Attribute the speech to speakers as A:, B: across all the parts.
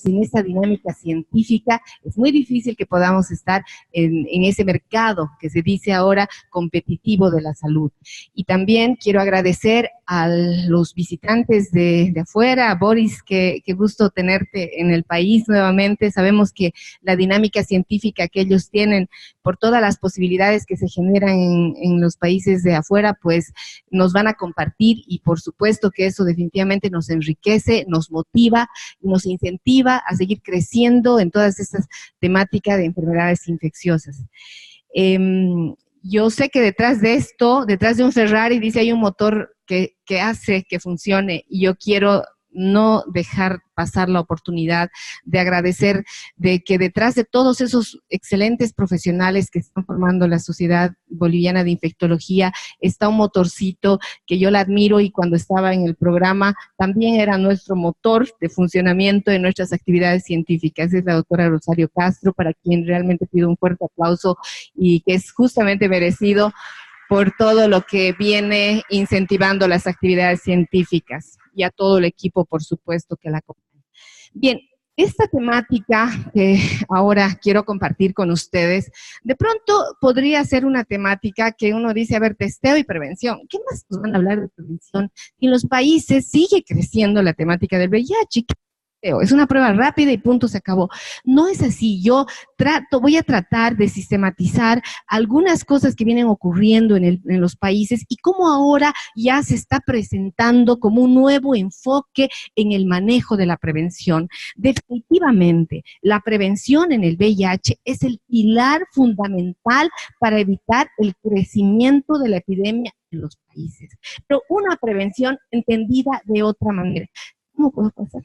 A: sin esta dinámica científica es muy difícil que podamos estar en ese mercado que se dice ahora competitivo de la salud. Y también quiero agradecer a los visitantes de afuera. Boris, qué gusto tenerte en el país nuevamente. Sabemos que la dinámica científica que ellos tienen por todas las posibilidades que se generan en los países de afuera, pues nos van a compartir, y por supuesto que eso definitivamente nos enriquece, nos motiva y nos incentiva a seguir creciendo en todas estas temáticas de enfermedades infecciosas. Yo sé que detrás de esto, detrás de un Ferrari, dice, hay un motor que hace que funcione, y yo quiero no dejar pasar la oportunidad de agradecer de que detrás de todos esos excelentes profesionales que están formando la Sociedad Boliviana de Infectología está un motorcito que yo la admiro, y cuando estaba en el programa también era nuestro motor de funcionamiento de nuestras actividades científicas. Es la doctora Rosario Castro, para quien realmente pido un fuerte aplauso y que es justamente merecido por todo lo que viene incentivando las actividades científicas, y a todo el equipo, por supuesto, que la acompaña. Bien, esta temática que ahora quiero compartir con ustedes, de pronto podría ser una temática que uno dice, a ver, testeo y prevención. ¿Qué más nos van a hablar de prevención? Y en los países sigue creciendo la temática del VIH. Es una prueba rápida y punto, se acabó. No es así. Yo voy a tratar de sistematizar algunas cosas que vienen ocurriendo en los países y cómo ahora ya se está presentando como un nuevo enfoque en el manejo de la prevención. Definitivamente, la prevención en el VIH es el pilar fundamental para evitar el crecimiento de la epidemia en los países. Pero una prevención entendida de otra manera. ¿Cómo puedo pasar?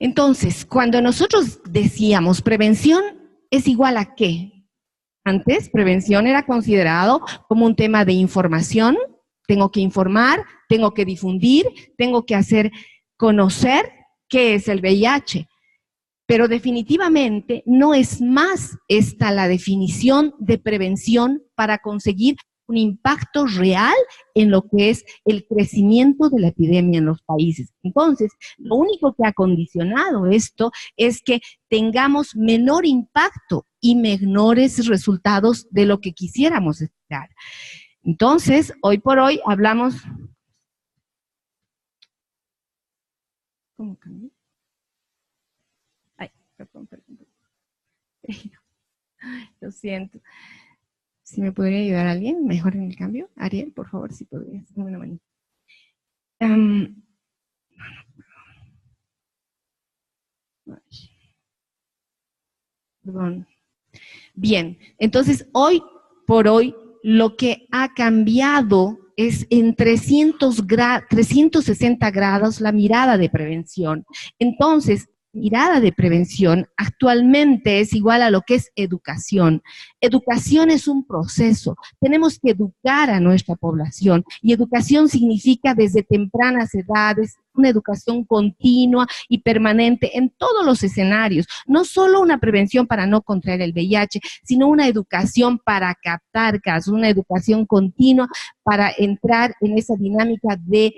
A: Entonces, cuando nosotros decíamos prevención es igual a ¿qué? Antes, prevención era considerado como un tema de información. Tengo que informar, tengo que difundir, tengo que hacer conocer qué es el VIH. Pero definitivamente no es más esta la definición de prevención para conseguir un impacto real en lo que es el crecimiento de la epidemia en los países. Entonces, lo único que ha condicionado esto es que tengamos menor impacto y menores resultados de lo que quisiéramos esperar. Entonces, hoy por hoy hablamos... ¿Cómo cambió? Ay, perdón. Lo siento. Si me podría ayudar alguien, mejor en el cambio. Ariel, por favor, si podrías. Dame una manita. Perdón. Bien, entonces hoy por hoy lo que ha cambiado es en 360 grados la mirada de prevención. Entonces, mirada de prevención actualmente es igual a lo que es educación. Educación es un proceso. Tenemos que educar a nuestra población, y educación significa desde tempranas edades una educación continua y permanente en todos los escenarios, no solo una prevención para no contraer el VIH, sino una educación para captar casos, una educación continua para entrar en esa dinámica de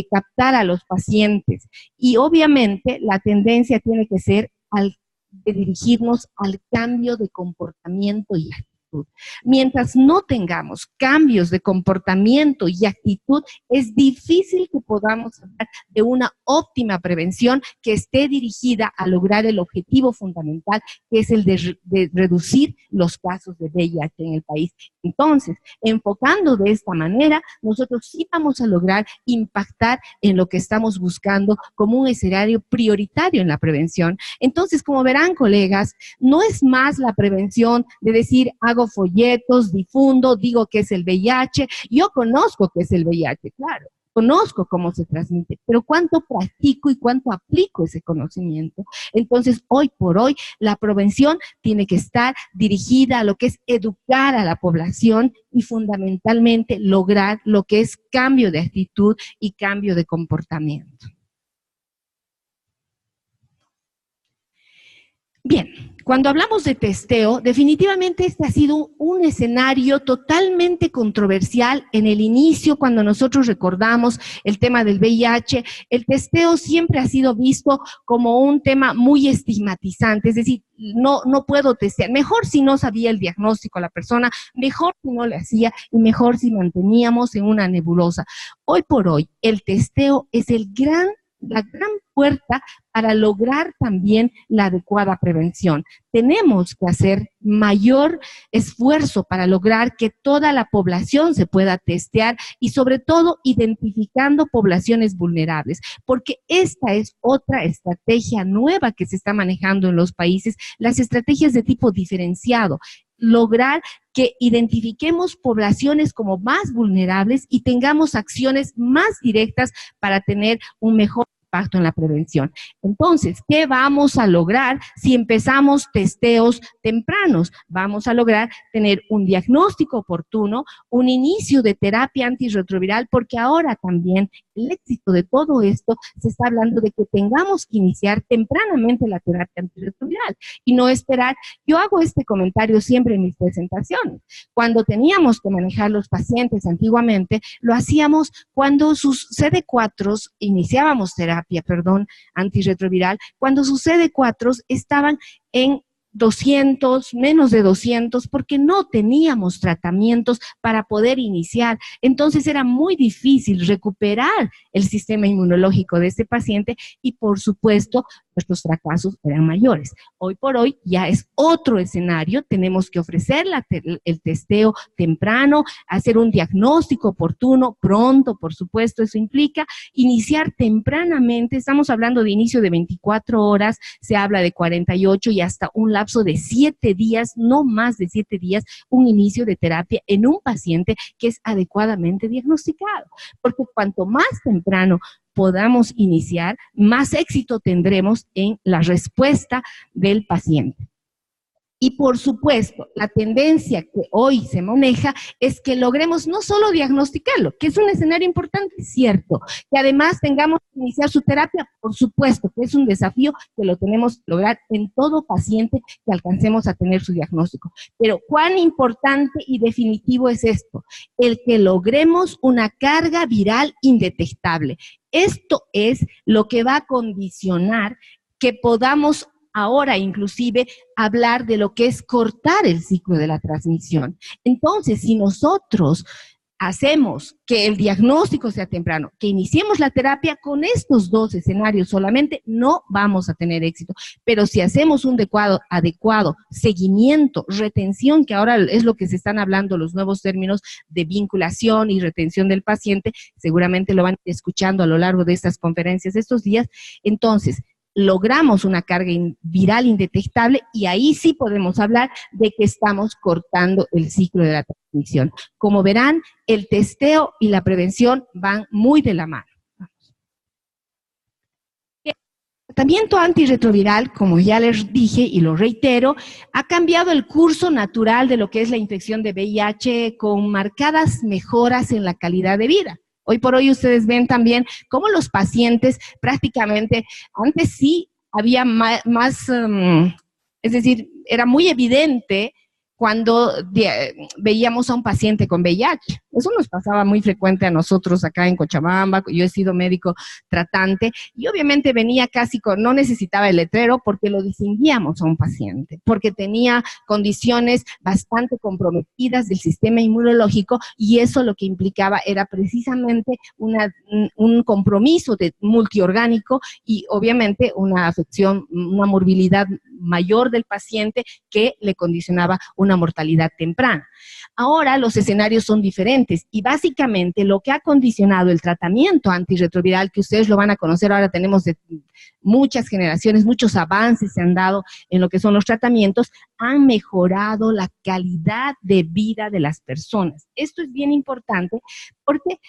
A: captar a los pacientes. Y obviamente la tendencia tiene que ser de dirigirnos al cambio de comportamiento y actitud. Mientras no tengamos cambios de comportamiento y actitud, es difícil que podamos hablar de una óptima prevención que esté dirigida a lograr el objetivo fundamental, que es el de reducir los casos de VIH en el país. Entonces, enfocando de esta manera, nosotros sí vamos a lograr impactar en lo que estamos buscando como un escenario prioritario en la prevención. Entonces, como verán, colegas, no es más la prevención de decir, hago folletos, difundo, digo que es el VIH, yo conozco que es el VIH, claro, conozco cómo se transmite, pero cuánto practico y cuánto aplico ese conocimiento. Entonces, hoy por hoy, la prevención tiene que estar dirigida a lo que es educar a la población y fundamentalmente lograr lo que es cambio de actitud y cambio de comportamiento. Bien, cuando hablamos de testeo, definitivamente este ha sido un escenario totalmente controversial en el inicio, cuando nosotros recordamos el tema del VIH. El testeo siempre ha sido visto como un tema muy estigmatizante, es decir, no puedo testear, mejor si no sabía el diagnóstico a la persona, mejor si no le hacía y mejor si manteníamos en una nebulosa. Hoy por hoy, el testeo es la gran puerta para lograr también la adecuada prevención. Tenemos que hacer mayor esfuerzo para lograr que toda la población se pueda testear y sobre todo identificando poblaciones vulnerables, porque esta es otra estrategia nueva que se está manejando en los países, las estrategias de tipo diferenciado. Lograr que identifiquemos poblaciones como más vulnerables y tengamos acciones más directas para tener un mejor impacto en la prevención. Entonces, ¿qué vamos a lograr si empezamos testeos tempranos? Vamos a lograr tener un diagnóstico oportuno, un inicio de terapia antirretroviral, porque ahora también el éxito de todo esto se está hablando de que tengamos que iniciar tempranamente la terapia antirretroviral y no esperar. Yo hago este comentario siempre en mis presentaciones. Cuando teníamos que manejar los pacientes antiguamente, lo hacíamos cuando sus CD4, iniciábamos terapia, antirretroviral, cuando sus CD4 estaban en 200, menos de 200, porque no teníamos tratamientos para poder iniciar. Entonces era muy difícil recuperar el sistema inmunológico de este paciente y, por supuesto, nuestros fracasos eran mayores. Hoy por hoy ya es otro escenario, tenemos que ofrecer el testeo temprano, hacer un diagnóstico oportuno, pronto, por supuesto, eso implica iniciar tempranamente, estamos hablando de inicio de 24 horas, se habla de 48 y hasta un lapso de 7 días, no más de 7 días, un inicio de terapia en un paciente que es adecuadamente diagnosticado, porque cuanto más temprano podamos iniciar, más éxito tendremos en la respuesta del paciente. Y por supuesto, la tendencia que hoy se maneja es que logremos no solo diagnosticarlo, que es un escenario importante, cierto, que además tengamos que iniciar su terapia, por supuesto, que es un desafío que lo tenemos que lograr en todo paciente que alcancemos a tener su diagnóstico. Pero cuán importante y definitivo es esto, el que logremos una carga viral indetectable. Esto es lo que va a condicionar que podamos ahora inclusive hablar de lo que es cortar el ciclo de la transmisión. Entonces, si nosotros hacemos que el diagnóstico sea temprano, que iniciemos la terapia con estos dos escenarios solamente, no vamos a tener éxito. Pero si hacemos un adecuado seguimiento, retención, que ahora es lo que se están hablando los nuevos términos de vinculación y retención del paciente, seguramente lo van escuchando a lo largo de estas conferencias de estos días, entonces logramos una carga viral indetectable y ahí sí podemos hablar de que estamos cortando el ciclo de la transmisión. Como verán, el testeo y la prevención van muy de la mano. El tratamiento antirretroviral, como ya les dije y lo reitero, ha cambiado el curso natural de lo que es la infección de VIH con marcadas mejoras en la calidad de vida. Hoy por hoy ustedes ven también cómo los pacientes prácticamente, antes sí había más es decir, era muy evidente cuando veíamos a un paciente con VIH. Eso nos pasaba muy frecuente a nosotros acá en Cochabamba. Yo he sido médico tratante y obviamente venía casi no necesitaba el letrero porque lo distinguíamos a un paciente, porque tenía condiciones bastante comprometidas del sistema inmunológico y eso lo que implicaba era precisamente un compromiso multiorgánico y obviamente una afección, una morbilidad mayor del paciente que le condicionaba una mortalidad temprana. Ahora los escenarios son diferentes y básicamente lo que ha condicionado el tratamiento antirretroviral, que ustedes lo van a conocer, ahora tenemos de muchas generaciones, muchos avances se han dado en lo que son los tratamientos, han mejorado la calidad de vida de las personas. Esto es bien importante porque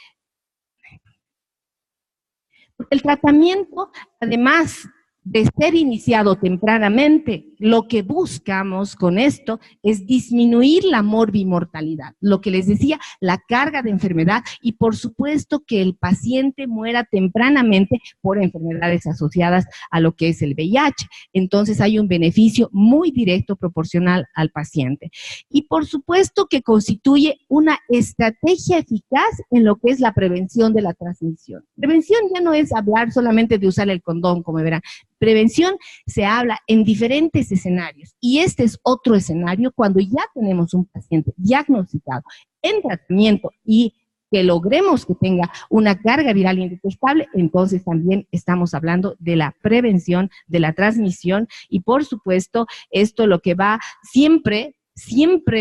A: el tratamiento, además de ser iniciado tempranamente, lo que buscamos con esto es disminuir la morbimortalidad, lo que les decía, la carga de enfermedad y por supuesto que el paciente muera tempranamente por enfermedades asociadas a lo que es el VIH. Entonces hay un beneficio muy directo proporcional al paciente. Y por supuesto que constituye una estrategia eficaz en lo que es la prevención de la transmisión. Prevención ya no es hablar solamente de usar el condón, como verán. Prevención se habla en diferentes escenarios y este es otro escenario cuando ya tenemos un paciente diagnosticado en tratamiento y que logremos que tenga una carga viral indetectable, entonces también estamos hablando de la prevención de la transmisión y por supuesto esto lo que va siempre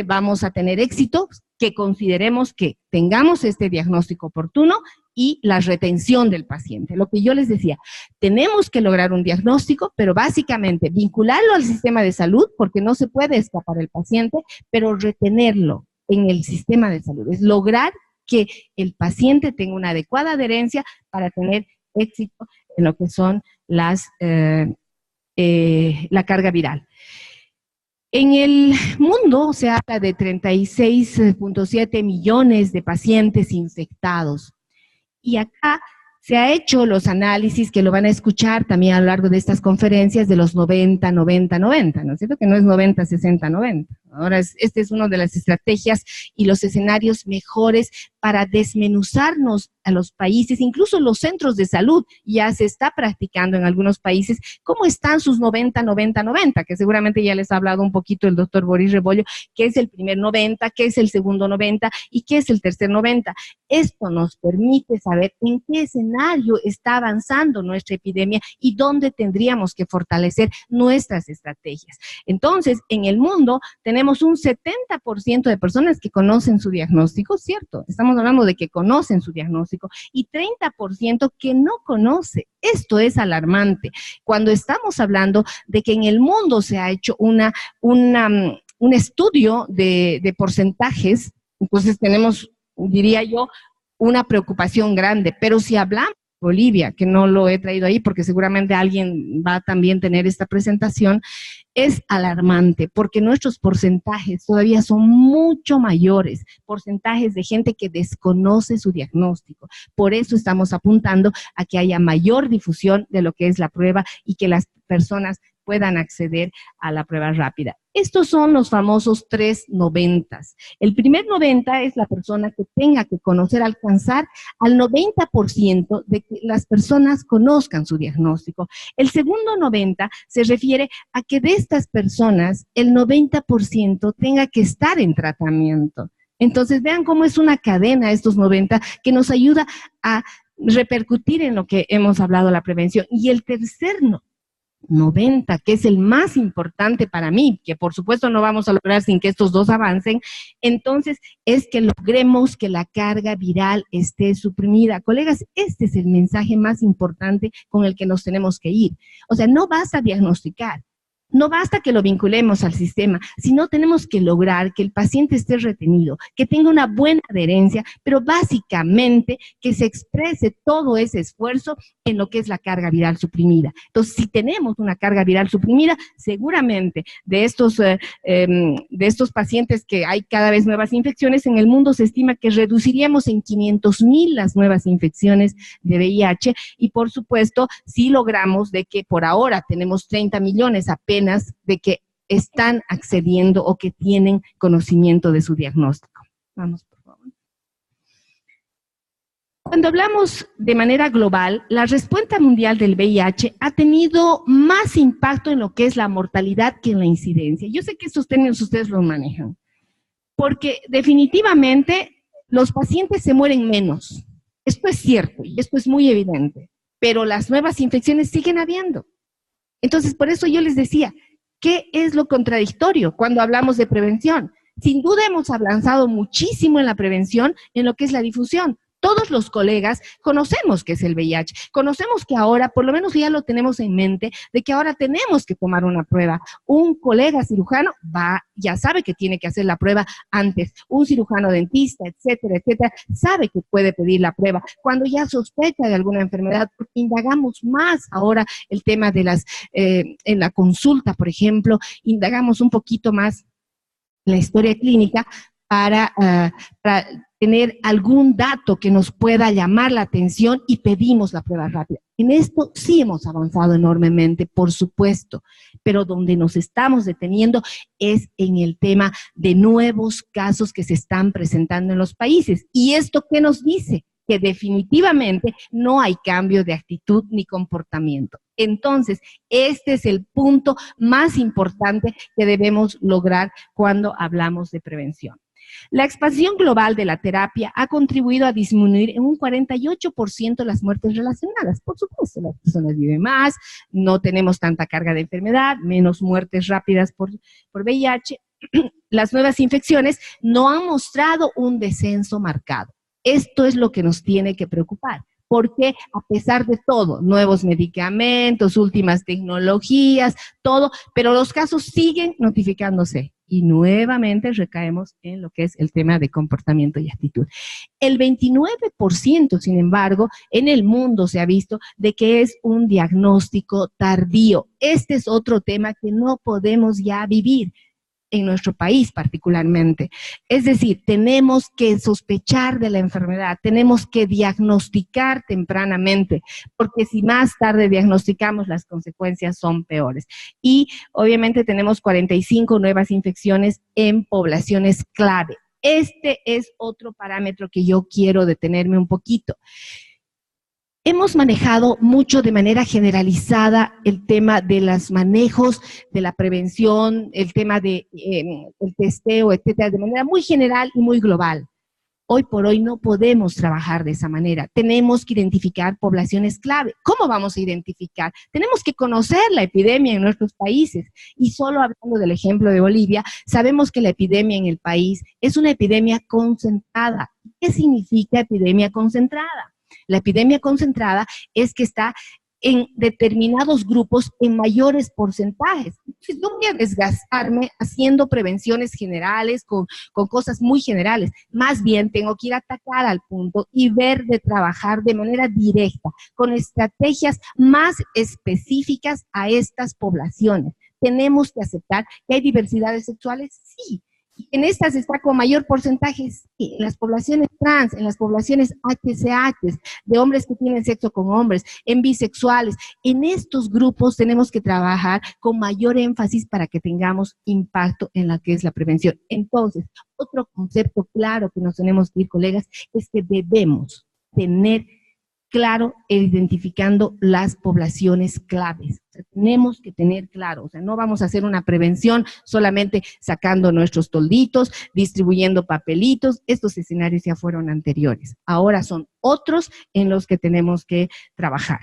A: vamos a tener éxito que consideremos que tengamos este diagnóstico oportuno y la retención del paciente. Lo que yo les decía, tenemos que lograr un diagnóstico, pero básicamente vincularlo al sistema de salud, porque no se puede escapar el paciente, pero retenerlo en el sistema de salud. Es lograr que el paciente tenga una adecuada adherencia para tener éxito en lo que son la carga viral. En el mundo se habla de 36.7 millones de pacientes infectados. Y acá se ha hecho los análisis que lo van a escuchar también a lo largo de estas conferencias de los 90, 90, 90, ¿no es cierto? Que no es 90, 60, 90. Ahora, esta es una de las estrategias y los escenarios mejores para desmenuzarnos a los países, incluso los centros de salud, ya se está practicando en algunos países, cómo están sus 90, 90, 90, que seguramente ya les ha hablado un poquito el doctor Boris Rebollo, qué es el primer 90, qué es el segundo 90 y qué es el tercer 90. Esto nos permite saber en qué escenario está avanzando nuestra epidemia y dónde tendríamos que fortalecer nuestras estrategias. Entonces, en el mundo tenemos un 70% de personas que conocen su diagnóstico, ¿cierto? Estamos hablando de que conocen su diagnóstico y 30% que no conoce. Esto es alarmante. Cuando estamos hablando de que en el mundo se ha hecho un estudio de porcentajes, entonces tenemos, diría yo, una preocupación grande, pero si hablamos de Bolivia, que no lo he traído ahí porque seguramente alguien va a también tener esta presentación, es alarmante porque nuestros porcentajes todavía son mucho mayores, porcentajes de gente que desconoce su diagnóstico. Por eso estamos apuntando a que haya mayor difusión de lo que es la prueba y que las personas puedan acceder a la prueba rápida. Estos son los famosos 3 noventas. El primer 90 es la persona que tenga que conocer, alcanzar al 90% de que las personas conozcan su diagnóstico. El segundo 90 se refiere a que de estas personas el 90% tenga que estar en tratamiento. Entonces vean cómo es una cadena estos 90 que nos ayuda a repercutir en lo que hemos hablado, la prevención. Y el tercer 90, que es el más importante para mí, que por supuesto no vamos a lograr sin que estos dos avancen, entonces es que logremos que la carga viral esté suprimida. Colegas, este es el mensaje más importante con el que nos tenemos que ir. O sea, no basta diagnosticar, no basta que lo vinculemos al sistema, sino tenemos que lograr que el paciente esté retenido, que tenga una buena adherencia, pero básicamente que se exprese todo ese esfuerzo en lo que es la carga viral suprimida. Entonces, si tenemos una carga viral suprimida, seguramente de estos pacientes que hay cada vez nuevas infecciones, en el mundo se estima que reduciríamos en 500,000 las nuevas infecciones de VIH y por supuesto, si logramos de que por ahora tenemos 30 millones apenas de que están accediendo o que tienen conocimiento de su diagnóstico. Vamos, por favor. Cuando hablamos de manera global, la respuesta mundial del VIH ha tenido más impacto en lo que es la mortalidad que en la incidencia. Yo sé que estos términos ustedes los manejan, porque definitivamente los pacientes se mueren menos. Esto es cierto y esto es muy evidente, pero las nuevas infecciones siguen habiendo. Entonces, por eso yo les decía, ¿qué es lo contradictorio cuando hablamos de prevención? Sin duda hemos avanzado muchísimo en la prevención, en lo que es la difusión. todos los colegas conocemos qué es el VIH, conocemos que ahora, por lo menos ya lo tenemos en mente, de que ahora tenemos que tomar una prueba. Un colega cirujano ya sabe que tiene que hacer la prueba antes. Un cirujano dentista, etcétera, etcétera, sabe que puede pedir la prueba. Cuando ya sospecha de alguna enfermedad, porque indagamos más ahora el tema de en la consulta, por ejemplo, indagamos un poquito más la historia clínica para tener algún dato que nos pueda llamar la atención y pedimos la prueba rápida. En esto sí hemos avanzado enormemente, por supuesto, pero donde nos estamos deteniendo es en el tema de nuevos casos que se están presentando en los países. ¿Y esto qué nos dice? Que definitivamente no hay cambio de actitud ni comportamiento. Entonces, este es el punto más importante que debemos lograr cuando hablamos de prevención. La expansión global de la terapia ha contribuido a disminuir en un 48% las muertes relacionadas. Por supuesto, las personas viven más, no tenemos tanta carga de enfermedad, menos muertes rápidas por VIH. Las nuevas infecciones no han mostrado un descenso marcado. Esto es lo que nos tiene que preocupar, porque a pesar de todo, nuevos medicamentos, últimas tecnologías, todo, pero los casos siguen notificándose y nuevamente recaemos en lo que es el tema de comportamiento y actitud. El 29%, sin embargo, en el mundo se ha visto de que es un diagnóstico tardío. Este es otro tema que no podemos ya vivir en nuestro país particularmente. Es decir, tenemos que sospechar de la enfermedad, tenemos que diagnosticar tempranamente, porque si más tarde diagnosticamos, las consecuencias son peores. Y obviamente tenemos 45 nuevas infecciones en poblaciones clave. Este es otro parámetro que yo quiero detenerme un poquito. Hemos manejado mucho de manera generalizada el tema de los manejos, de la prevención, el tema del testeo, etcétera, de manera muy general y muy global. Hoy por hoy no podemos trabajar de esa manera. Tenemos que identificar poblaciones clave. ¿Cómo vamos a identificar? Tenemos que conocer la epidemia en nuestros países. Y solo hablando del ejemplo de Bolivia, sabemos que la epidemia en el país es una epidemia concentrada. ¿Qué significa epidemia concentrada? La epidemia concentrada es que está en determinados grupos en mayores porcentajes. Entonces, no voy a desgastarme haciendo prevenciones generales con cosas muy generales. Más bien tengo que ir a atacar al punto y ver de trabajar de manera directa, con estrategias más específicas a estas poblaciones. ¿Tenemos que aceptar que hay diversidades sexuales? Sí. En estas está con mayor porcentaje, sí, en las poblaciones trans, en las poblaciones HCH, de hombres que tienen sexo con hombres, en bisexuales. En estos grupos tenemos que trabajar con mayor énfasis para que tengamos impacto en la que es la prevención. Entonces, otro concepto claro que nos tenemos que ir, colegas, es que debemos tener claro identificando las poblaciones claves. O sea, tenemos que tener claro, o sea, no vamos a hacer una prevención solamente sacando nuestros tolditos, distribuyendo papelitos. Estos escenarios ya fueron anteriores. Ahora son otros en los que tenemos que trabajar.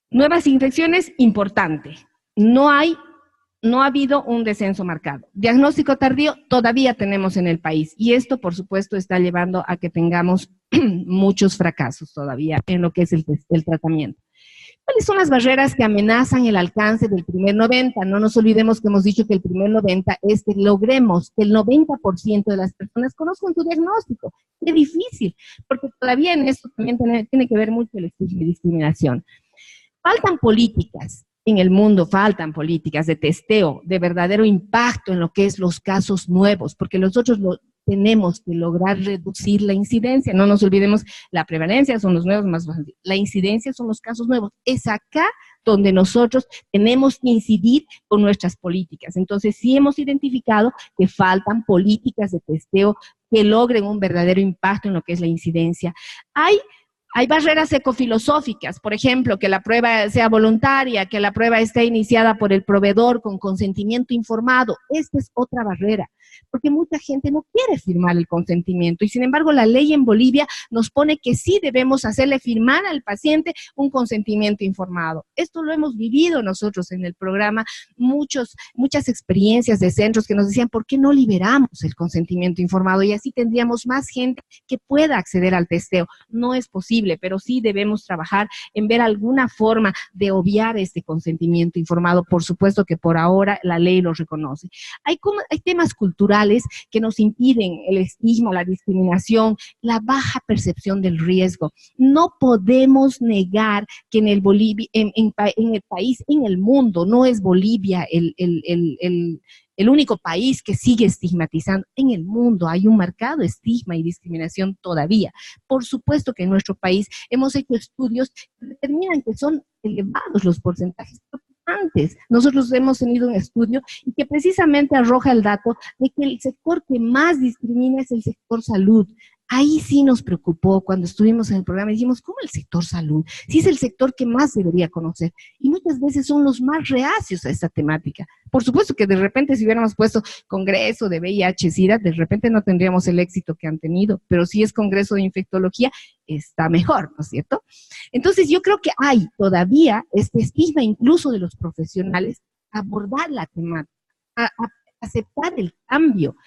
A: Nuevas infecciones, importante. No ha habido un descenso marcado. Diagnóstico tardío todavía tenemos en el país y esto, por supuesto, está llevando a que tengamos muchos fracasos todavía en lo que es el tratamiento. ¿Cuáles son las barreras que amenazan el alcance del primer 90? No nos olvidemos que hemos dicho que el primer 90 es que logremos que el 90% de las personas conozcan su diagnóstico. Qué difícil, porque todavía en esto también tiene que ver mucho el estigma y discriminación. Faltan políticas. En el mundo faltan políticas de testeo, de verdadero impacto en lo que es los casos nuevos, porque nosotros tenemos que lograr reducir la incidencia. No nos olvidemos, la prevalencia son los nuevos más bajos, la incidencia son los casos nuevos. Es acá donde nosotros tenemos que incidir con nuestras políticas. Entonces, sí hemos identificado que faltan políticas de testeo que logren un verdadero impacto en lo que es la incidencia. Hay Hay barreras ecofilosóficas, por ejemplo, que la prueba sea voluntaria, que la prueba esté iniciada por el proveedor con consentimiento informado. Esta es otra barrera, porque mucha gente no quiere firmar el consentimiento y sin embargo la ley en Bolivia nos pone que sí debemos hacerle firmar al paciente un consentimiento informado. Esto lo hemos vivido nosotros en el programa, muchas experiencias de centros que nos decían, ¿por qué no liberamos el consentimiento informado? Y así tendríamos más gente que pueda acceder al testeo. No es posible, pero sí debemos trabajar en ver alguna forma de obviar este consentimiento informado. Por supuesto que por ahora la ley lo reconoce. Hay temas culturales que nos impiden el estigma, la discriminación, la baja percepción del riesgo. No podemos negar que en el país, en el mundo, no es Bolivia el único país que sigue estigmatizando. En el mundo hay un marcado estigma y discriminación todavía. Por supuesto que en nuestro país hemos hecho estudios que determinan que son elevados los porcentajes preocupantes. Nosotros hemos tenido un estudio y que precisamente arroja el dato de que el sector que más discrimina es el sector salud. Ahí sí nos preocupó cuando estuvimos en el programa y dijimos, ¿cómo el sector salud? Sí es el sector que más debería conocer. Y muchas veces son los más reacios a esta temática. Por supuesto que de repente si hubiéramos puesto congreso de VIH-Sida, de repente no tendríamos el éxito que han tenido, pero si es congreso de infectología, está mejor, ¿no es cierto? Entonces yo creo que hay todavía este estigma incluso de los profesionales a abordar la temática, a aceptar el cambio.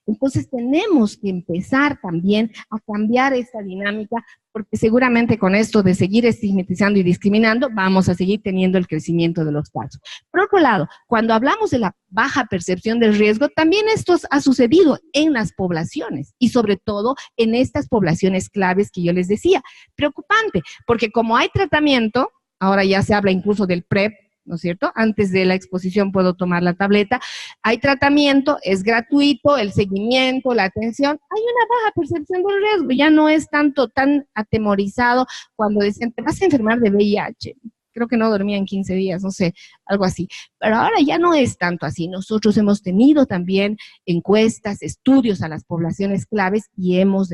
A: Entonces tenemos que empezar también a cambiar esta dinámica, porque seguramente con esto de seguir estigmatizando y discriminando, vamos a seguir teniendo el crecimiento de los casos. Por otro lado, cuando hablamos de la baja percepción del riesgo, también esto ha sucedido en las poblaciones, y sobre todo en estas poblaciones claves que yo les decía. Preocupante, porque como hay tratamiento, ahora ya se habla incluso del PrEP, ¿no es cierto? Antes de la exposición puedo tomar la tableta. Hay tratamiento, es gratuito, el seguimiento, la atención. Hay una baja percepción del riesgo, ya no es tan atemorizado cuando decían, te vas a enfermar de VIH. Creo que no dormía en 15 días, no sé, algo así. Pero ahora ya no es tanto así. Nosotros hemos tenido también encuestas, estudios a las poblaciones claves y hemos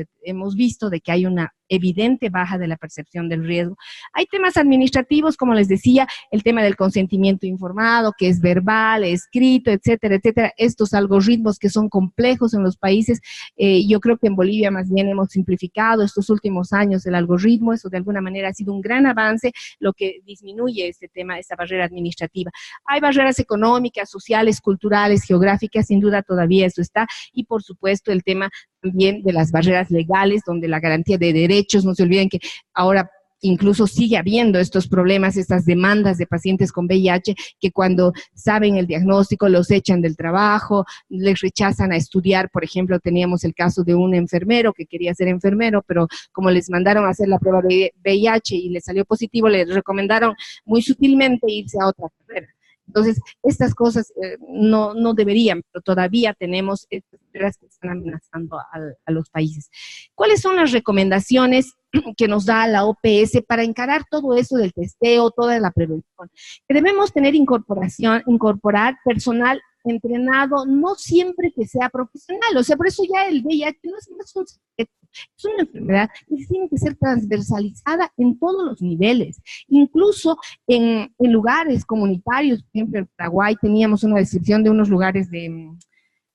A: visto de que hay una evidente baja de la percepción del riesgo. Hay temas administrativos, como les decía, el tema del consentimiento informado, que es verbal, escrito, etcétera, etcétera. Estos algoritmos que son complejos en los países, yo creo que en Bolivia más bien hemos simplificado estos últimos años el algoritmo, eso de alguna manera ha sido un gran avance, lo que disminuye este tema, esta barrera administrativa. Hay barreras económicas, sociales, culturales, geográficas, sin duda todavía eso está, y por supuesto el tema también de las barreras legales, donde la garantía de derechos, no se olviden que ahora incluso sigue habiendo estos problemas, estas demandas de pacientes con VIH, que cuando saben el diagnóstico los echan del trabajo, les rechazan a estudiar. Por ejemplo, teníamos el caso de un enfermero que quería ser enfermero, pero como les mandaron a hacer la prueba de VIH y le salió positivo, les recomendaron muy sutilmente irse a otra carrera. Entonces, estas cosas no deberían, pero todavía tenemos estas barreras que están amenazando a los países. ¿Cuáles son las recomendaciones que nos da la OPS para encarar todo eso del testeo, toda la prevención? Que debemos tener incorporar personal entrenado, no siempre que sea profesional, o sea, por eso ya el VIH no es más un secreto, es una enfermedad que tiene que ser transversalizada en todos los niveles, incluso en lugares comunitarios. Por ejemplo, en Paraguay teníamos una descripción de unos lugares de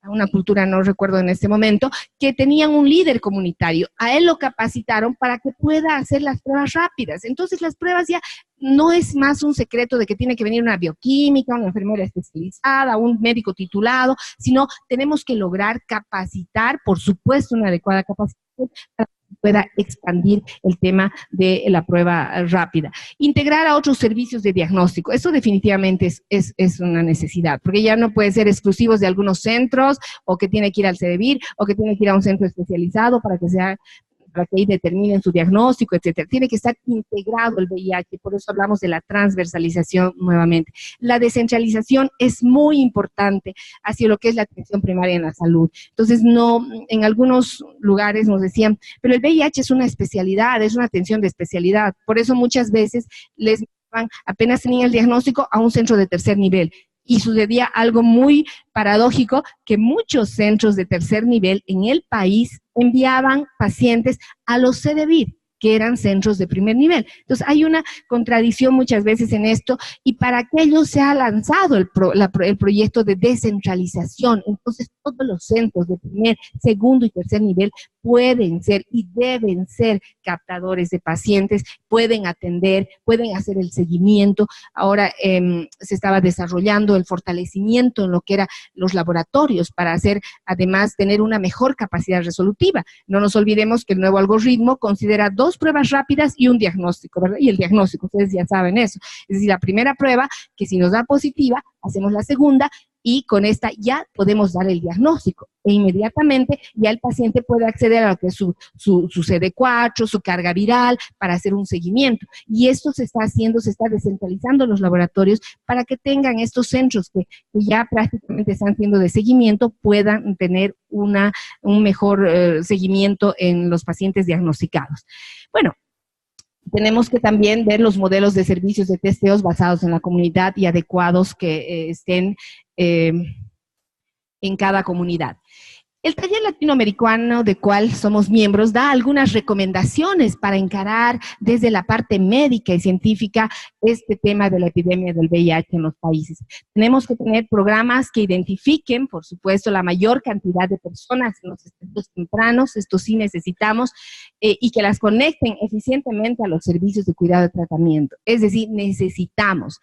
A: una cultura, no recuerdo en este momento, que tenían un líder comunitario. A él lo capacitaron para que pueda hacer las pruebas rápidas. Entonces las pruebas ya no es más un secreto de que tiene que venir una bioquímica, una enfermera especializada, un médico titulado, sino tenemos que lograr capacitar, por supuesto, una adecuada capacitación para que pueda expandir el tema de la prueba rápida. Integrar a otros servicios de diagnóstico, eso definitivamente es una necesidad, porque ya no puede ser exclusivos de algunos centros, o que tiene que ir al CEDEVIR, o que tiene que ir a un centro especializado para que ahí determinen su diagnóstico, etcétera. Tiene que estar integrado el VIH, por eso hablamos de la transversalización nuevamente. La descentralización es muy importante hacia lo que es la atención primaria en la salud. Entonces, en algunos lugares nos decían, pero el VIH es una especialidad, es una atención de especialidad. Por eso muchas veces les mandaban, apenas tenían el diagnóstico, a un centro de tercer nivel. Y sucedía algo muy paradójico, que muchos centros de tercer nivel en el país enviaban pacientes a los CEDEVIR, que eran centros de primer nivel. Entonces, hay una contradicción muchas veces en esto, y para aquello se ha lanzado el proyecto de descentralización. Entonces, todos los centros de primer, segundo y tercer nivel pueden ser y deben ser captadores de pacientes, pueden atender, pueden hacer el seguimiento. Ahora se estaba desarrollando el fortalecimiento en lo que eran los laboratorios para hacer, además, tener una mejor capacidad resolutiva. No nos olvidemos que el nuevo algoritmo considera 2 pruebas rápidas y un diagnóstico, ¿verdad? Y el diagnóstico, ustedes ya saben eso. Es decir, la primera prueba, que si nos da positiva, hacemos la segunda, y con esta ya podemos dar el diagnóstico, e inmediatamente ya el paciente puede acceder a lo que es su CD4, su carga viral, para hacer un seguimiento. Y esto se está haciendo, se está descentralizando los laboratorios para que tengan estos centros que ya prácticamente están haciendo de seguimiento, puedan tener un mejor seguimiento en los pacientes diagnosticados. Bueno, tenemos que también ver los modelos de servicios de testeos basados en la comunidad y adecuados que estén en cada comunidad. El taller latinoamericano del cual somos miembros da algunas recomendaciones para encarar desde la parte médica y científica este tema de la epidemia del VIH en los países. Tenemos que tener programas que identifiquen, por supuesto, la mayor cantidad de personas en los estadios tempranos, esto sí necesitamos, y que las conecten eficientemente a los servicios de cuidado y tratamiento. Es decir, necesitamos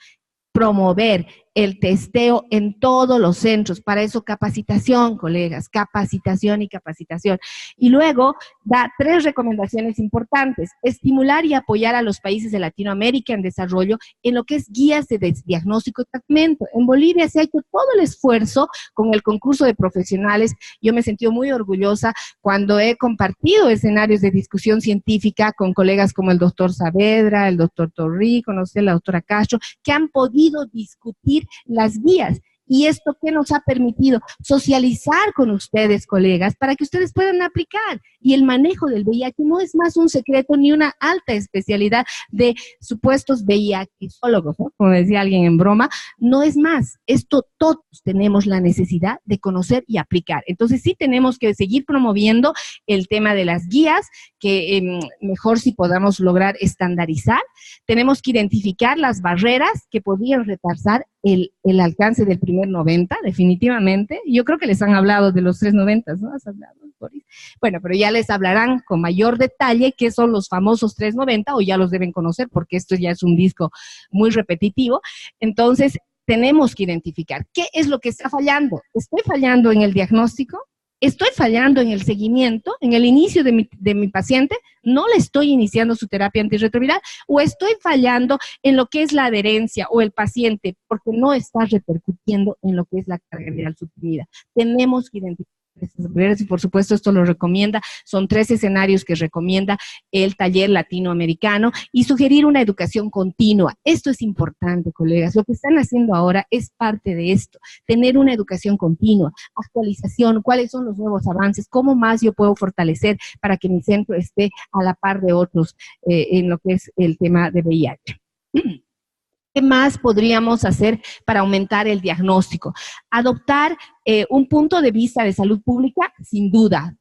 A: promover el testeo en todos los centros. Para eso capacitación, colegas, capacitación y capacitación. Y luego da 3 recomendaciones importantes: estimular y apoyar a los países de Latinoamérica en desarrollo en lo que es guías de diagnóstico y tratamiento. En Bolivia se ha hecho todo el esfuerzo con el concurso de profesionales. Yo me he sentido muy orgullosa cuando he compartido escenarios de discusión científica con colegas como el doctor Saavedra, el doctor Torrico, no sé, la doctora Castro, que han podido discutir las guías. ¿Y esto qué nos ha permitido? Socializar con ustedes, colegas, para que ustedes puedan aplicar. Y el manejo del VIH no es más un secreto ni una alta especialidad de supuestos VIHólogos, ¿no? Como decía alguien en broma, no es más. Esto todos tenemos la necesidad de conocer y aplicar. Entonces sí tenemos que seguir promoviendo el tema de las guías, que mejor si podamos lograr estandarizar. Tenemos que identificar las barreras que podrían retrasar el alcance del primer 90, definitivamente. Yo creo que les han hablado de los 390, ¿no? ¿Has hablado, Boris? Bueno, pero ya les hablarán con mayor detalle qué son los famosos 390, o ya los deben conocer porque esto ya es un disco muy repetitivo. Entonces, tenemos que identificar qué es lo que está fallando. ¿Estoy fallando en el diagnóstico? ¿Estoy fallando en el seguimiento, en el inicio de mi paciente? ¿No le estoy iniciando su terapia antirretroviral? ¿O estoy fallando en lo que es la adherencia o el paciente porque no está repercutiendo en lo que es la carga viral suprimida? Tenemos que identificar estas barreras y, por supuesto, esto lo recomienda. Son 3 escenarios que recomienda el taller latinoamericano, y sugerir una educación continua. Esto es importante, colegas. Lo que están haciendo ahora es parte de esto. Tener una educación continua, actualización, cuáles son los nuevos avances, cómo más yo puedo fortalecer para que mi centro esté a la par de otros en lo que es el tema de VIH. ¿Qué más podríamos hacer para aumentar el diagnóstico? Adoptar un punto de vista de salud pública, sin duda.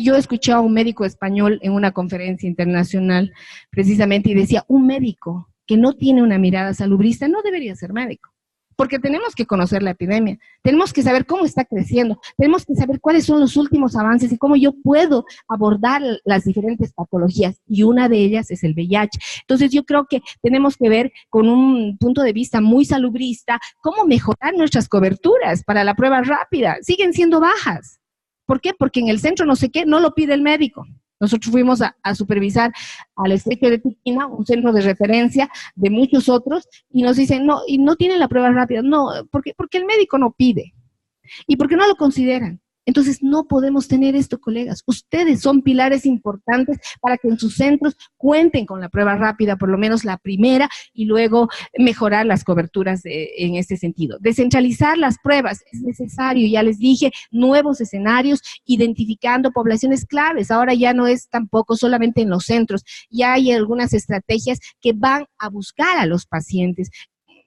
A: Yo escuché a un médico español en una conferencia internacional precisamente, y decía, un médico que no tiene una mirada salubrista no debería ser médico. Porque tenemos que conocer la epidemia, tenemos que saber cómo está creciendo, tenemos que saber cuáles son los últimos avances y cómo yo puedo abordar las diferentes patologías, y una de ellas es el VIH. Entonces yo creo que tenemos que ver con un punto de vista muy salubrista cómo mejorar nuestras coberturas para la prueba rápida. Siguen siendo bajas. ¿Por qué? Porque en el centro no sé qué, no lo pide el médico. Nosotros fuimos a supervisar al Estrecho de Tiquina, un centro de referencia de muchos otros, y nos dicen, no, y no tienen la prueba rápida. No, porque el médico no pide, y porque no lo consideran. Entonces no podemos tener esto, colegas. Ustedes son pilares importantes para que en sus centros cuenten con la prueba rápida, por lo menos la primera, y luego mejorar las coberturas en este sentido. Descentralizar las pruebas es necesario, ya les dije, nuevos escenarios, identificando poblaciones claves. Ahora ya no es tampoco solamente en los centros, ya hay algunas estrategias que van a buscar a los pacientes.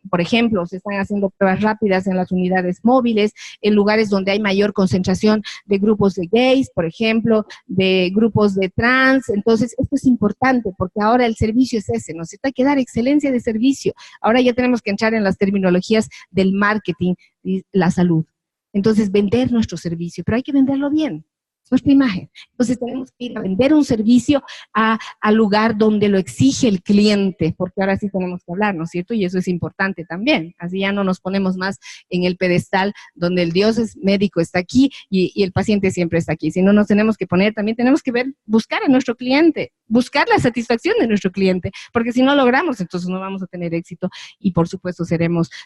A: por ejemplo, se están haciendo pruebas rápidas en las unidades móviles, en lugares donde hay mayor concentración de grupos de gays, por ejemplo, de grupos de trans. Entonces, esto es importante porque ahora el servicio es ese, nos necesita que dar excelencia de servicio. Ahora ya tenemos que entrar en las terminologías del marketing y la salud. Entonces, vender nuestro servicio, pero hay que venderlo bien. Nuestra imagen. Entonces tenemos que ir a vender un servicio al lugar donde lo exige el cliente, porque ahora sí tenemos que hablar, ¿no es cierto? Y eso es importante también, así ya no nos ponemos más en el pedestal donde el Dios es médico está aquí y el paciente siempre está aquí, sino nos tenemos que poner, también tenemos que buscar a nuestro cliente, buscar la satisfacción de nuestro cliente, porque si no logramos, entonces no vamos a tener éxito y por supuesto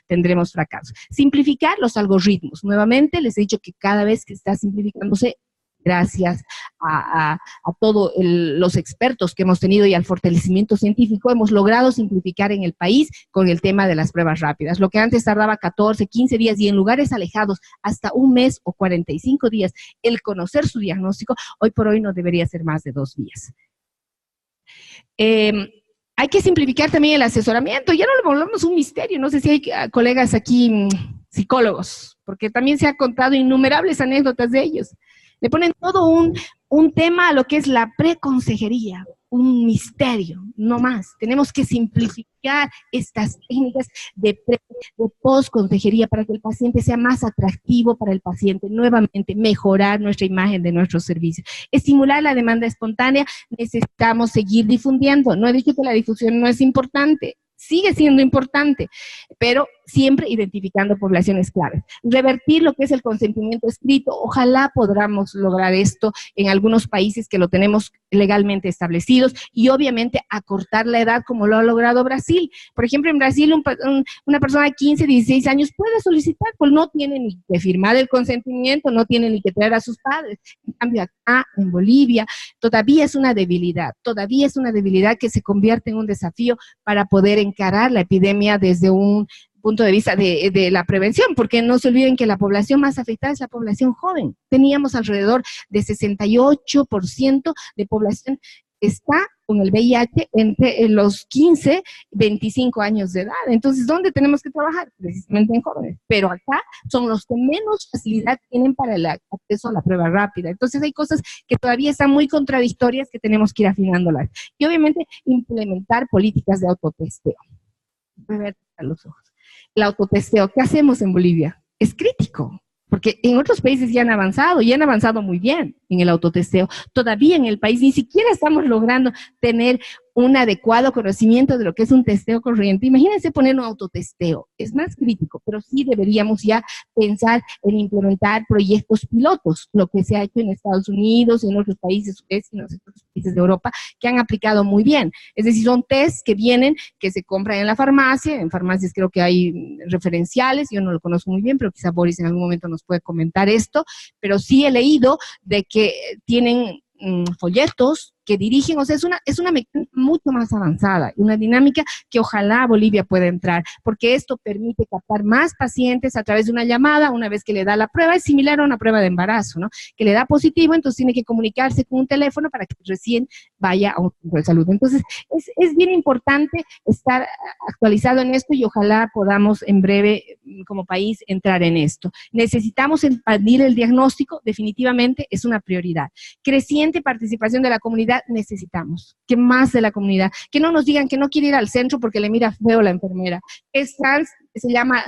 A: tendremos fracaso. Simplificar los algoritmos, nuevamente les he dicho que cada vez que está simplificándose, gracias a todos los expertos que hemos tenido y al fortalecimiento científico, hemos logrado simplificar en el país con el tema de las pruebas rápidas. Lo que antes tardaba 14, 15 días y en lugares alejados hasta un mes o 45 días el conocer su diagnóstico, hoy por hoy no debería ser más de 2 días. Hay que simplificar también el asesoramiento, ya no le volvemos un misterio, no sé si hay colegas aquí psicólogos, porque también se ha contado innumerables anécdotas de ellos. Le ponen todo un tema a lo que es la preconsejería, un misterio, no más. Tenemos que simplificar estas técnicas de postconsejería para que el paciente sea más atractivo para el paciente, nuevamente mejorar nuestra imagen de nuestros servicios. Estimular la demanda espontánea, necesitamos seguir difundiendo. No he dicho que la difusión no es importante, sigue siendo importante, pero siempre identificando poblaciones claves. Revertir lo que es el consentimiento escrito, ojalá podamos lograr esto en algunos países que lo tenemos legalmente establecidos y obviamente acortar la edad como lo ha logrado Brasil. Por ejemplo, en Brasil una persona de 15, 16 años puede solicitar, pues no tiene ni que firmar el consentimiento, no tiene ni que traer a sus padres. En cambio acá, en Bolivia, todavía es una debilidad que se convierte en un desafío para poder encarar la epidemia desde un punto de vista de la prevención, porque no se olviden que la población más afectada es la población joven. Teníamos alrededor de 68% de población está con el VIH entre los 15 y 25 años de edad. Entonces, ¿dónde tenemos que trabajar? Precisamente en jóvenes. Pero acá son los que menos facilidad tienen para el acceso a la prueba rápida. Entonces, hay cosas que todavía están muy contradictorias que tenemos que ir afinándolas. Y obviamente, implementar políticas de autotesteo. Me voy a los ojos. El autotesteo, ¿qué hacemos en Bolivia? Es crítico. Porque en otros países ya han avanzado muy bien en el autotesteo. Todavía en el país ni siquiera estamos logrando tener un adecuado conocimiento de lo que es un testeo corriente. Imagínense poner un autotesteo, es más crítico, pero sí deberíamos ya pensar en implementar proyectos pilotos, lo que se ha hecho en Estados Unidos y en otros países, en otros países de Europa, que han aplicado muy bien. Es decir, son tests que vienen, que se compran en la farmacia, en farmacias creo que hay referenciales, yo no lo conozco muy bien, pero quizá Boris en algún momento nos puede comentar esto, pero sí he leído de que tienen folletos que dirigen, o sea, es una mecánica mucho más avanzada, una dinámica que ojalá Bolivia pueda entrar, porque esto permite captar más pacientes a través de una llamada, una vez que le da la prueba, es similar a una prueba de embarazo, ¿no? Que le da positivo, entonces tiene que comunicarse con un teléfono para que recién vaya a un centro de salud. Entonces, es bien importante estar actualizado en esto y ojalá podamos en breve, como país, entrar en esto. Necesitamos expandir el diagnóstico, definitivamente es una prioridad. Creciente participación de la comunidad necesitamos, que más de la comunidad, que no nos digan que no quiere ir al centro porque le mira feo la enfermera, es trans, se llama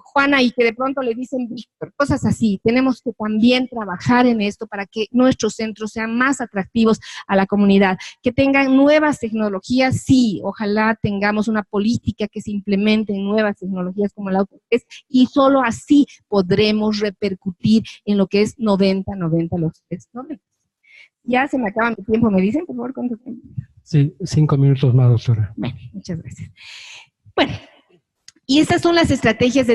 A: Juana y que de pronto le dicen Víctor, cosas así. Tenemos que también trabajar en esto para que nuestros centros sean más atractivos a la comunidad, que tengan nuevas tecnologías, sí, ojalá tengamos una política que se implemente en nuevas tecnologías como el autotest y solo así podremos repercutir en lo que es 90 los test, ¿no? Ya se me acaba mi tiempo, ¿me dicen, por favor, cuánto tiempo?
B: Sí, 5 minutos más, doctora.
A: Bueno, muchas gracias. Bueno, y estas son las estrategias de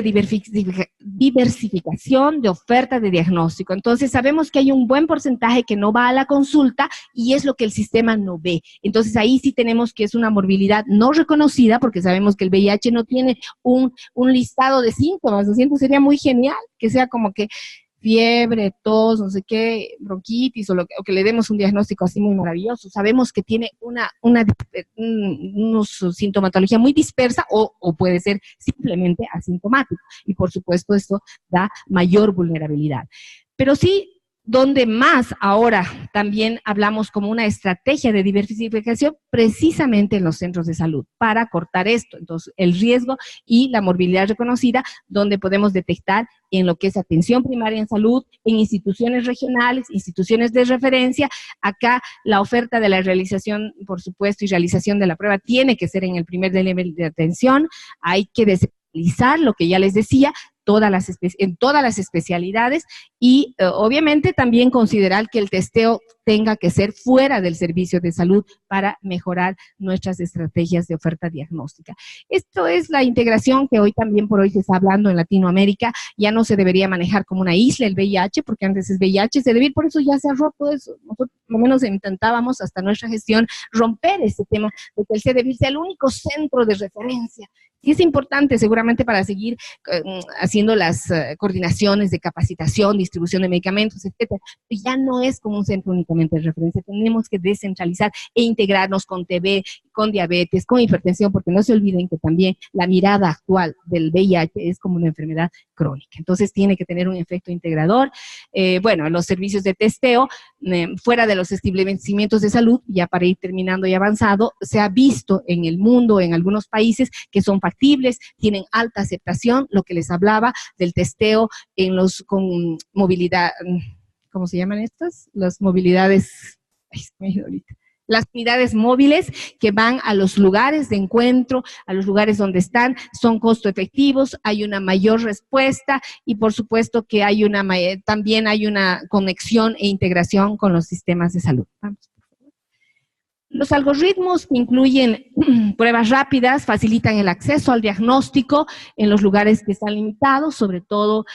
A: diversificación de oferta de diagnóstico. Entonces, sabemos que hay un buen porcentaje que no va a la consulta y es lo que el sistema no ve. Entonces, ahí sí tenemos que es una morbilidad no reconocida, porque sabemos que el VIH no tiene un listado de síntomas, lo siento, sería muy genial que sea como que fiebre, tos, no sé qué, bronquitis, o que le demos un diagnóstico así muy maravilloso. Sabemos que tiene una sintomatología muy dispersa o puede ser simplemente asintomático. Y por supuesto esto da mayor vulnerabilidad. Pero sí, donde más ahora también hablamos como una estrategia de diversificación, precisamente en los centros de salud, para cortar esto. Entonces, el riesgo y la morbilidad reconocida, donde podemos detectar en lo que es atención primaria en salud, en instituciones regionales, instituciones de referencia. Acá la oferta de la realización, por supuesto, y realización de la prueba tiene que ser en el primer nivel de atención. Hay que descentralizar lo que ya les decía, en todas las especialidades y obviamente también considerar que el testeo tenga que ser fuera del servicio de salud para mejorar nuestras estrategias de oferta diagnóstica. Esto es la integración que hoy también por hoy se está hablando en Latinoamérica. Ya no se debería manejar como una isla el VIH, porque antes es VIH, se debe ir, por eso ya se ha roto eso. Nosotros por lo menos intentábamos hasta nuestra gestión romper ese tema de que el CDVIR sea el único centro de referencia. Y es importante seguramente para seguir haciendo las coordinaciones de capacitación, distribución de medicamentos, etcétera. Ya no es como un centro únicamente de referencia, tenemos que descentralizar e integrarnos con TB, con diabetes, con hipertensión, porque no se olviden que también la mirada actual del VIH es como una enfermedad crónica. Entonces tiene que tener un efecto integrador. Bueno, los servicios de testeo, fuera de los establecimientos de salud, ya para ir terminando y avanzado, se ha visto en el mundo, en algunos países, que son factibles, tienen alta aceptación, lo que les hablaba del testeo en los con movilidad, ¿cómo se llaman estas? Las movilidades, las unidades móviles que van a los lugares de encuentro, a los lugares donde están, son costo efectivos, hay una mayor respuesta y por supuesto que hay también hay una conexión e integración con los sistemas de salud. Vamos. Los algoritmos que incluyen pruebas rápidas facilitan el acceso al diagnóstico en los lugares que están limitados, sobre todo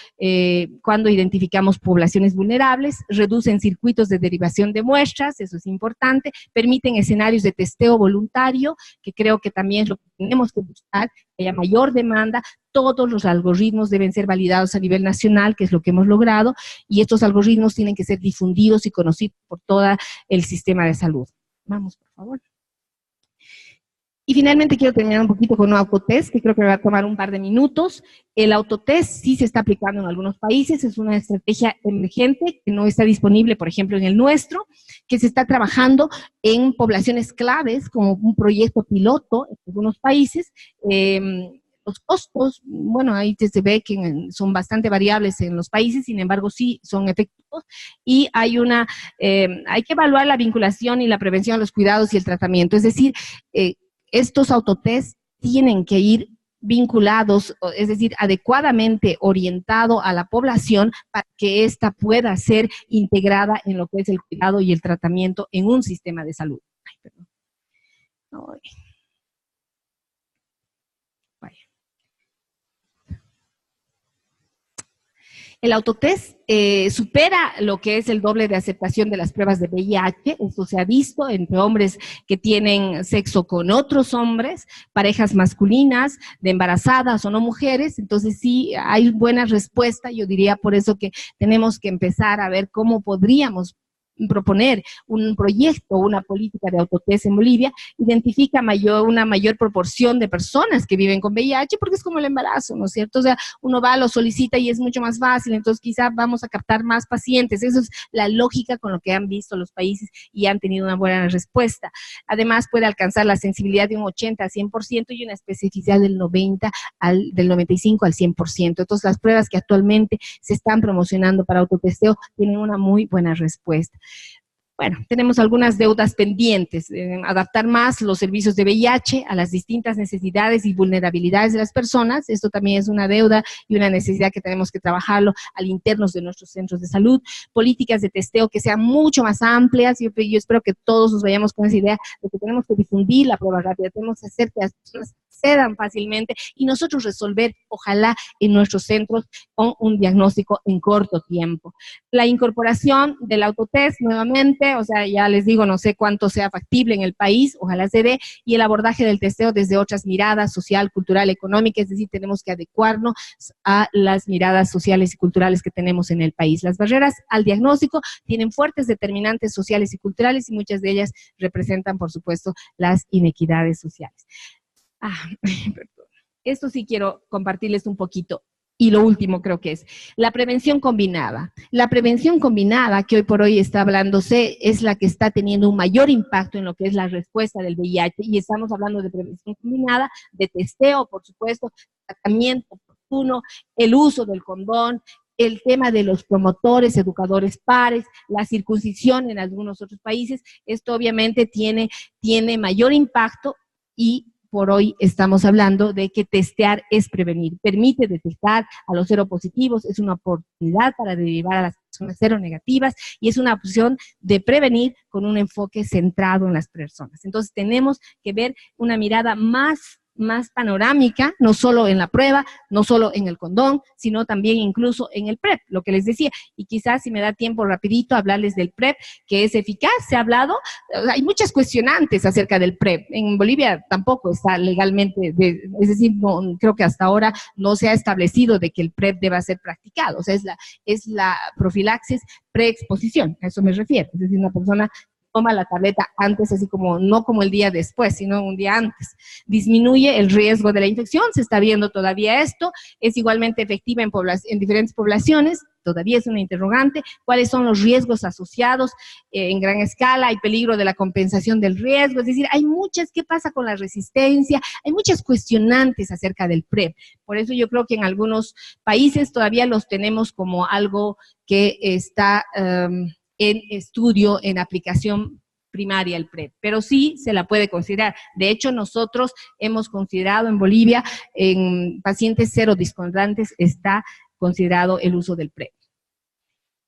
A: cuando identificamos poblaciones vulnerables, reducen circuitos de derivación de muestras, eso es importante, permiten escenarios de testeo voluntario, que creo que también es lo que tenemos que buscar, que haya mayor demanda. Todos los algoritmos deben ser validados a nivel nacional, que es lo que hemos logrado, y estos algoritmos tienen que ser difundidos y conocidos por todo el sistema de salud. Vamos, por favor. Y finalmente quiero terminar un poquito con un autotest, que creo que me va a tomar un par de minutos. El autotest sí se está aplicando en algunos países, es una estrategia emergente que no está disponible, por ejemplo, en el nuestro, que se está trabajando en poblaciones claves, como un proyecto piloto en algunos países. Los costos, bueno, ahí se ve que son bastante variables en los países, sin embargo sí son efectivos, y hay hay que evaluar la vinculación y la prevención de los cuidados y el tratamiento, es decir, estos autotest tienen que ir vinculados, es decir, adecuadamente orientado a la población para que ésta pueda ser integrada en lo que es el cuidado y el tratamiento en un sistema de salud. Ay, perdón. Ay. El autotest supera lo que es el doble de aceptación de las pruebas de VIH, esto se ha visto entre hombres que tienen sexo con otros hombres, parejas masculinas, de embarazadas o no mujeres, entonces sí hay buena respuesta, yo diría por eso que tenemos que empezar a ver cómo podríamos proponer un proyecto, una política de autotest en Bolivia, identifica una mayor proporción de personas que viven con VIH, porque es como el embarazo, ¿no es cierto? O sea, uno va, lo solicita y es mucho más fácil, entonces quizá vamos a captar más pacientes. Eso es la lógica con lo que han visto los países y han tenido una buena respuesta. Además, puede alcanzar la sensibilidad de un 80 a 100% y una especificidad del 95 al 100%. Entonces, las pruebas que actualmente se están promocionando para autotesteo tienen una muy buena respuesta. Bueno, tenemos algunas deudas pendientes, adaptar más los servicios de VIH a las distintas necesidades y vulnerabilidades de las personas. Esto también es una deuda y una necesidad que tenemos que trabajarlo al internos de nuestros centros de salud. Políticas de testeo que sean mucho más amplias. Yo espero que todos nos vayamos con esa idea de que tenemos que difundir la prueba rápida, tenemos que hacer que las personas accedan fácilmente y nosotros resolver, ojalá, en nuestros centros con un diagnóstico en corto tiempo. La incorporación del autotest nuevamente, o sea, ya les digo, no sé cuánto sea factible en el país, ojalá se dé, y el abordaje del testeo desde otras miradas, social, cultural, económica, es decir, tenemos que adecuarnos a las miradas sociales y culturales que tenemos en el país. Las barreras al diagnóstico tienen fuertes determinantes sociales y culturales y muchas de ellas representan, por supuesto, las inequidades sociales. Perdón. Esto sí quiero compartirles un poquito. Y lo último creo que es la prevención combinada. La prevención combinada que hoy por hoy está hablándose es la que está teniendo un mayor impacto en lo que es la respuesta del VIH, y estamos hablando de prevención combinada, de testeo, por supuesto, tratamiento oportuno, el uso del condón, el tema de los promotores, educadores pares, la circuncisión en algunos otros países. Esto obviamente tiene mayor impacto y por hoy estamos hablando de que testear es prevenir, permite detectar a los seropositivos, es una oportunidad para derivar a las personas seronegativas y es una opción de prevenir con un enfoque centrado en las personas. Entonces tenemos que ver una mirada más panorámica, no solo en la prueba, no solo en el condón, sino también incluso en el PrEP, lo que les decía. Y quizás si me da tiempo rapidito hablarles del PrEP, que es eficaz. Se ha hablado, hay muchas cuestionantes acerca del PrEP. En Bolivia tampoco está legalmente, es decir, no, creo que hasta ahora no se ha establecido de que el PrEP deba ser practicado. O sea, es la profilaxis preexposición, a eso me refiero. Es decir, una persona toma la tableta antes, así como, no como el día después, sino un día antes. Disminuye el riesgo de la infección, se está viendo todavía esto, es igualmente efectiva en diferentes poblaciones, todavía es una interrogante. ¿Cuáles son los riesgos asociados en gran escala? Hay peligro de la compensación del riesgo, es decir, hay muchas, ¿qué pasa con la resistencia? Hay muchas cuestionantes acerca del PrEP. Por eso yo creo que en algunos países todavía los tenemos como algo que está en estudio, en aplicación primaria el PrEP, pero sí se la puede considerar. De hecho, nosotros hemos considerado en Bolivia, en pacientes serodiscordantes, está considerado el uso del PrEP.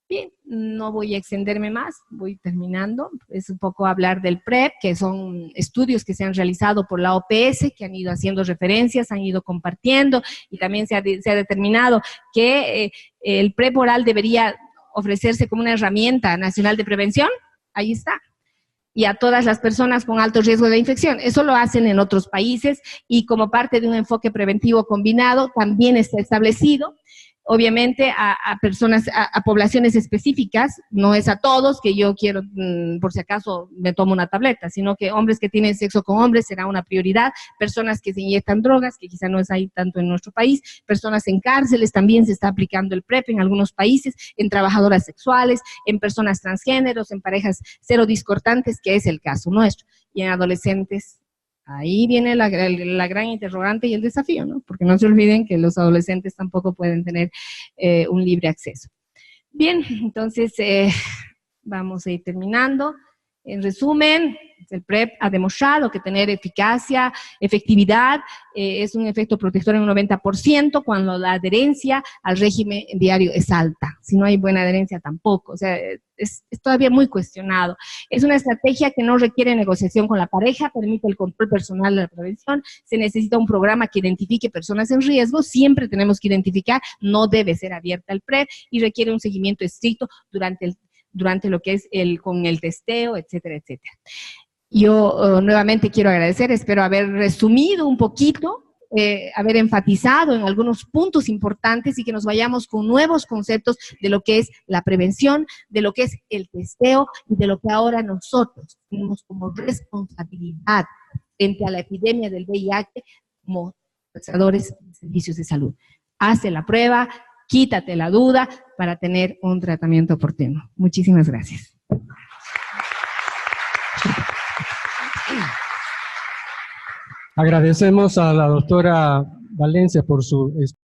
A: Bien, no voy a extenderme más, voy terminando. Es un poco hablar del PrEP, que son estudios que se han realizado por la OPS, que han ido haciendo referencias, han ido compartiendo, y también se ha determinado que el PrEP oral debería ofrecerse como una herramienta nacional de prevención. Ahí está. Y a todas las personas con alto riesgo de infección. Eso lo hacen en otros países y como parte de un enfoque preventivo combinado también está establecido. Obviamente a personas, a poblaciones específicas, no es a todos que yo quiero, por si acaso me tomo una tableta, sino que hombres que tienen sexo con hombres será una prioridad, personas que se inyectan drogas, que quizá no es ahí tanto en nuestro país, personas en cárceles, también se está aplicando el PrEP en algunos países, en trabajadoras sexuales, en personas transgéneros, en parejas serodiscordantes, que es el caso nuestro, y en adolescentes. Ahí viene la gran interrogante y el desafío, ¿no? Porque no se olviden que los adolescentes tampoco pueden tener un libre acceso. Bien, entonces vamos a ir terminando. En resumen, el PrEP ha demostrado que tener eficacia, efectividad, es un efecto protector en un 90% cuando la adherencia al régimen diario es alta. Si no hay buena adherencia tampoco, o sea, es todavía muy cuestionado. Es una estrategia que no requiere negociación con la pareja, permite el control personal de la prevención, se necesita un programa que identifique personas en riesgo, siempre tenemos que identificar, no debe ser abierta el PrEP y requiere un seguimiento estricto durante lo que es con el testeo, etcétera, etcétera. Yo nuevamente quiero agradecer, espero haber resumido un poquito, haber enfatizado en algunos puntos importantes y que nos vayamos con nuevos conceptos de lo que es la prevención, de lo que es el testeo y de lo que ahora nosotros tenemos como responsabilidad frente a la epidemia del VIH como prestadores de servicios de salud. Hace la prueba, quítate la duda para tener un tratamiento oportuno. Muchísimas gracias.
B: Agradecemos a la doctora Valencia por su